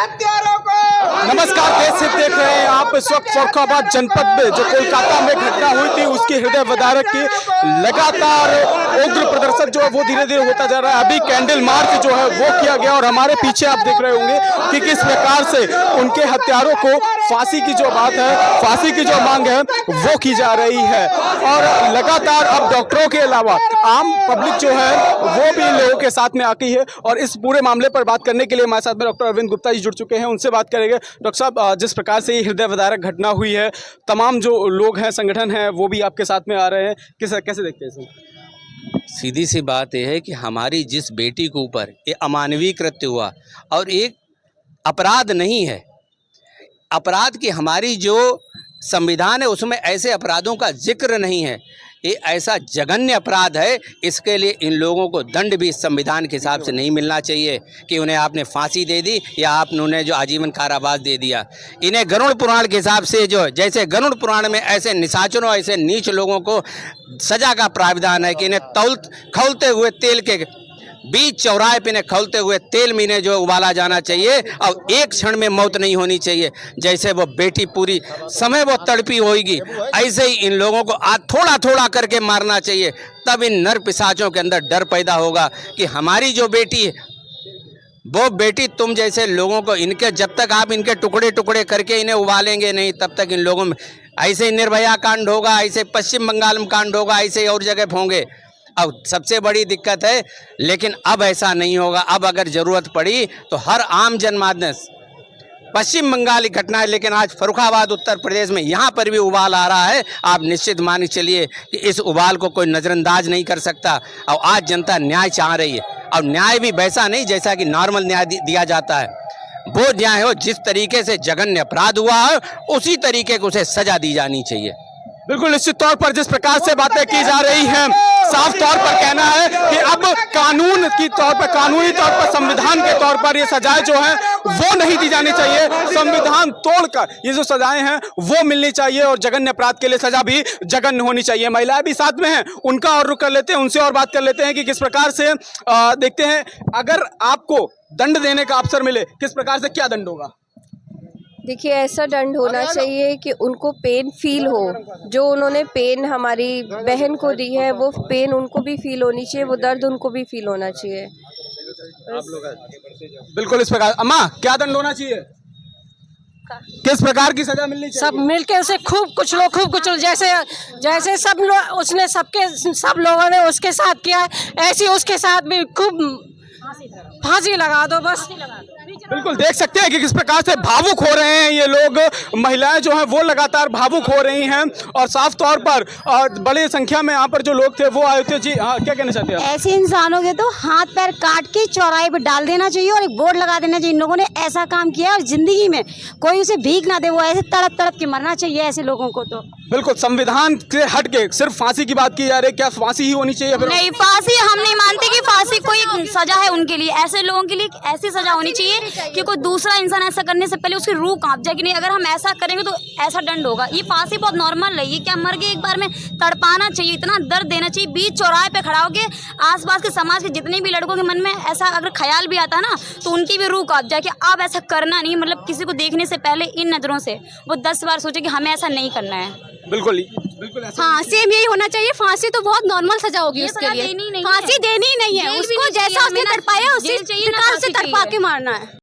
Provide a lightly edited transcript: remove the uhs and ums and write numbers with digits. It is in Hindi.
हत्यारों को। नमस्कार, देश से देख रहे हैं आप इस वक्त फर्रुखाबाद जनपद में जो कोलकाता में घटना हुई थी उसकी हृदय विदारक की लगातार उग्र प्रदर्शन जो है वो धीरे धीरे होता जा रहा है। अभी कैंडल मार्च जो है वो किया गया और हमारे पीछे आप देख रहे होंगे कि किस प्रकार से उनके हत्यारों को फांसी की जो बात है, फांसी की जो मांग है वो की जा रही है। और लगातार अब डॉक्टरों के अलावा आम पब्लिक जो है वो भी लोगों के साथ में आती है और इस पूरे मामले पर बात करने के लिए हमारे साथ में डॉक्टर अरविंद गुप्ता जी जुड़ चुके हैं, उनसे बात करेंगे। डॉक्टर साहब, जिस प्रकार से ये हृदय विदारक घटना हुई है, तमाम जो लोग हैं, संगठन हैं, वो भी आपके साथ में आ रहे हैं, कैसे देखते हैं इसे? सीधी सी बात यह है कि हमारी जिस बेटी के ऊपर ये अमानवीय कृत्य हुआ और एक अपराध नहीं है, अपराध की हमारी जो संविधान है उसमें ऐसे अपराधों का जिक्र नहीं है, ये ऐसा जघन्य अपराध है। इसके लिए इन लोगों को दंड भी संविधान के हिसाब से नहीं मिलना चाहिए कि उन्हें आपने फांसी दे दी या आपने उन्हें जो आजीवन कारावास दे दिया। इन्हें गरुड़ पुराण के हिसाब से जो जैसे गरुड़ पुराण में ऐसे निशाचरों, ऐसे नीच लोगों को सजा का प्रावधान है कि इन्हें खौलते हुए तेल के बीच चौराहे पे इन्हें खौलते हुए तेल में इन्हें जो उबाला जाना चाहिए और एक क्षण में मौत नहीं होनी चाहिए। जैसे वो बेटी पूरी समय वो तड़पी होगी, ऐसे ही इन लोगों को आज थोड़ा थोड़ा करके मारना चाहिए। तब इन नर पिशाचों के अंदर डर पैदा होगा कि हमारी जो बेटी है वो बेटी तुम जैसे लोगों को इनके जब तक आप इनके टुकड़े टुकड़े करके इन्हें उबालेंगे नहीं, तब तक इन लोगों में ऐसे ही निर्भया कांड होगा, ऐसे पश्चिम बंगाल में कांड होगा, ऐसे ही और जगह होंगे। अब सबसे बड़ी दिक्कत है, लेकिन अब ऐसा नहीं होगा। अब अगर जरूरत पड़ी तो हर आम जनमानस, पश्चिम बंगाल की घटना है लेकिन आज फर्रुखाबाद उत्तर प्रदेश में यहाँ पर भी उबाल आ रहा है। आप निश्चित मान के चलिए कि इस उबाल को कोई नज़रअंदाज नहीं कर सकता। और आज जनता न्याय चाह रही है और न्याय भी वैसा नहीं जैसा कि नॉर्मल न्याय दिया जाता है। वो न्याय हो जिस तरीके से जघन्य अपराध हुआ है उसी तरीके को उसे सजा दी जानी चाहिए। बिल्कुल निश्चित तौर पर जिस प्रकार से बातें की जा रही हैं, साफ तौर पर कहना है कि अब कानून की तौर पर, कानूनी तौर पर, संविधान के तौर पर ये सजाएं जो हैं वो नहीं दी जानी चाहिए। संविधान तोड़कर ये जो सजाएं हैं वो मिलनी चाहिए और जघन्य अपराध के लिए सजा भी जघन्य होनी चाहिए। महिलाएं भी साथ में हैं, उनका और रुख कर लेते हैं, उनसे और बात कर लेते हैं कि किस प्रकार से देखते हैं अगर आपको दंड देने का अवसर मिले, किस प्रकार से क्या दंड होगा? देखिए, ऐसा दंड होना चाहिए कि उनको पेन फील हो। जो उन्होंने पेन हमारी बहन को दी है वो पेन उनको भी फील होनी चाहिए, वो दर्द उनको भी फील होना चाहिए। बिल्कुल इस प्रकार। अम्मा, क्या दंड होना चाहिए, किस प्रकार की सजा मिलनी चाहिए? सब मिलके उसे खूब कुछ जैसे सब लोग उसने सब लोगों ने उसके साथ किया, ऐसे उसके साथ भी खूब फांसी लगा दो बस। बिल्कुल देख सकते हैं कि किस प्रकार से भावुक हो रहे हैं ये लोग, महिलाएं जो हैं वो लगातार भावुक हो रही हैं और साफ तौर पर बड़ी संख्या में यहाँ पर जो लोग थे वो आए थे। जी हाँ, क्या कहना चाहते हैं? ऐसे इंसानों के तो हाथ पैर काट के चौराहे पर डाल देना चाहिए और एक बोर्ड लगा देना चाहिए, इन लोगों ने ऐसा काम किया और जिंदगी में कोई उसे भीख ना दे, वो ऐसे तड़प तड़प के मरना चाहिए ऐसे लोगों को। तो बिल्कुल संविधान से हट के सिर्फ फांसी की बात की जा रही है, क्या फांसी ही होनी चाहिए? नहीं, फांसी हम नहीं मानते कि फांसी कोई सजा है उनके लिए। ऐसे लोगों के लिए ऐसी सजा होनी चाहिए कि कोई दूसरा इंसान ऐसा करने से पहले उसकी रूह कांप जाए कि नहीं, अगर हम ऐसा करेंगे तो ऐसा दंड होगा। ये फांसी बहुत नॉर्मल है, ये क्या मर गए एक बार में, तड़पाना चाहिए, इतना दर्द देना चाहिए। बीच चौराहे पे खड़ा होकर आसपास के समाज के जितने भी लड़कों के मन में ऐसा अगर ख्याल भी आता ना तो उनकी भी रूह कांप जाए कि अब ऐसा करना नहीं, मतलब किसी को देखने से पहले इन नज़रों से वो 10 बार सोचे कि हमें ऐसा नहीं करना है। बिल्कुल हाँ, सेम यही होना चाहिए। फांसी तो बहुत नॉर्मल सजा होगी उसके लिए, फांसी देनी ही नहीं है उसको, जैसा उसने तड़पाया उसी प्रकार से तड़पा के मारना है।